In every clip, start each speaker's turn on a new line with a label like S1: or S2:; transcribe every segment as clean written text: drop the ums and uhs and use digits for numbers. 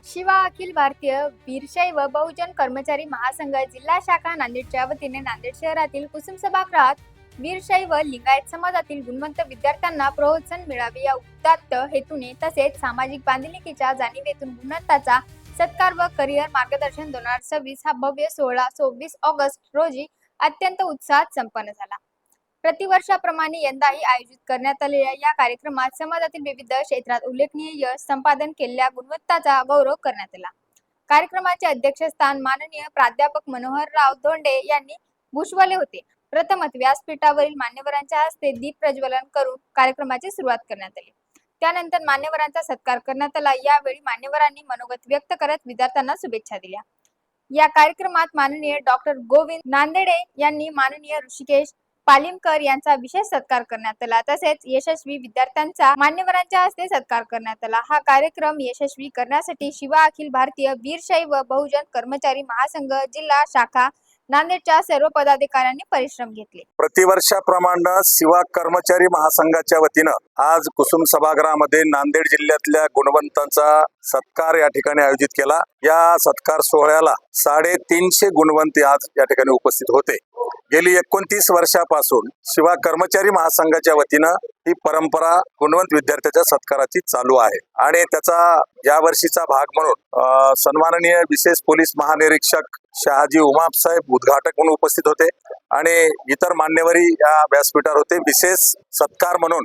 S1: शिवा अखिल भारतीय वीरशैव बहुजन कर्मचारी महासंघ जिल्हा शाखा नांदेडच्या वतीने नांदेड शहरातील कुसुम सभागृहात वीरशैव लिंगायत समाजातील गुणवंत विद्यार्थ्यांना प्रोत्साहन मिळावे या उदात्त हेतूने तसेच सामाजिक बांधिलकीच्या जाणीवेतून गुणवंताचा सत्कार व करिअर मार्गदर्शन 2026 हा भव्य सोहळा 26 ऑगस्ट रोजी अत्यंत उत्साहात संपन्न झाला। प्रतिवर्षाप्रमाणे यंदाही आयोजित करण्यात आलेल्या या कार्यक्रमात समाजातील विविध क्षेत्रात उल्लेखनीय यश संपादन केलेल्या गुणवंताचा गौरव करण्यात आला। कार्यक्रमाचे अध्यक्षस्थान माननीय प्राध्यापक मनोहरराव धोंडे यांनी भूषवले होते। प्रथमच व्यासपीठावरील मान्यवरांच्या हस्ते दीप प्रज्वलन करून कार्यक्रमाची सुरुवात करण्यात आली। त्यानंतर मान्यवरांचा सत्कार करण्यात आला। यावेळी मान्यवरांनी मनोगत व्यक्त करत विद्यार्थ्यांना शुभेच्छा दिल्या। या कार्यक्रमात माननीय डॉक्टर गोविंद नांदेडे यांनी माननीय ऋषिकेश पालिमकर यांचा विशेष सत्कार करण्यात आला। तसेच यशस्वी विद्यार्थ्यांचा मान्यवरांच्या हस्ते सत्कार करण्यात आला। हा कार्यक्रम यशस्वी करण्यासाठी शिवा अखिल भारतीय वीरशैव बहुजन कर्मचारी महासंघ जिल्हा शाखा नांदेडच्या सर्व पदाधिकाऱ्यांनी परिश्रम घेतले।
S2: प्रतिवर्षाप्रमाणे शिवा कर्मचारी महासंघाच्या वतीनं आज कुसुम सभागृहामध्ये नांदेड जिल्ह्यातल्या गुणवंतांचा सत्कार या ठिकाणी आयोजित केला। या सत्कार सोहळ्याला 350 गुणवंत आज या ठिकाणी उपस्थित होते। गेली 29 वर्षापासून शिवा कर्मचारी महासंघाच्या वतीनं ही परंपरा गुणवंत विद्यार्थ्याच्या सत्काराची चालू आहे आणि त्याचा या वर्षीचा भाग म्हणून सन्माननीय विशेष पोलीस महानिरीक्षक शहाजी उमाप साहेब उद्घाटक म्हणून उपस्थित होते आणि इतर मान्यवरी या व्यासपीठावर होते। विशेष सत्कार म्हणून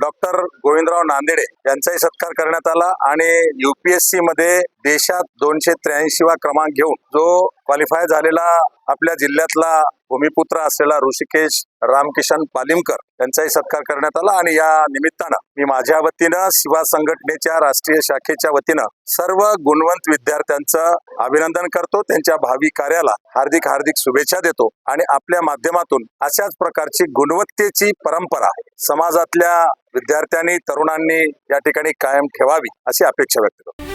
S2: डॉक्टर गोविंदराव नांदेडे यांचाही सत्कार करण्यात आला आणि UPSC मध्ये देशात 283वा क्रमांक घेऊन जो क्वालिफाय झालेला आपल्या जिल्ह्यातला भूमिपुत्र असलेला ऋषिकेश रामकिशन पालिमकर यांचाही सत्कार करण्यात आला आणि या निमित्तानं मी माझ्या वतीनं शिवा संघटनेच्या राष्ट्रीय शाखेच्या वतीनं सर्व गुणवंत विद्यार्थ्यांचं अभिनंदन करतो। त्यांच्या भावी कार्याला हार्दिक शुभेच्छा देतो आणि आपल्या माध्यमातून अशाच प्रकारची गुणवत्तेची परंपरा समाजातल्या विद्यार्थ्यांनी तरुणांनी या ठिकाणी कायम ठेवावी अशी अपेक्षा व्यक्त करतो।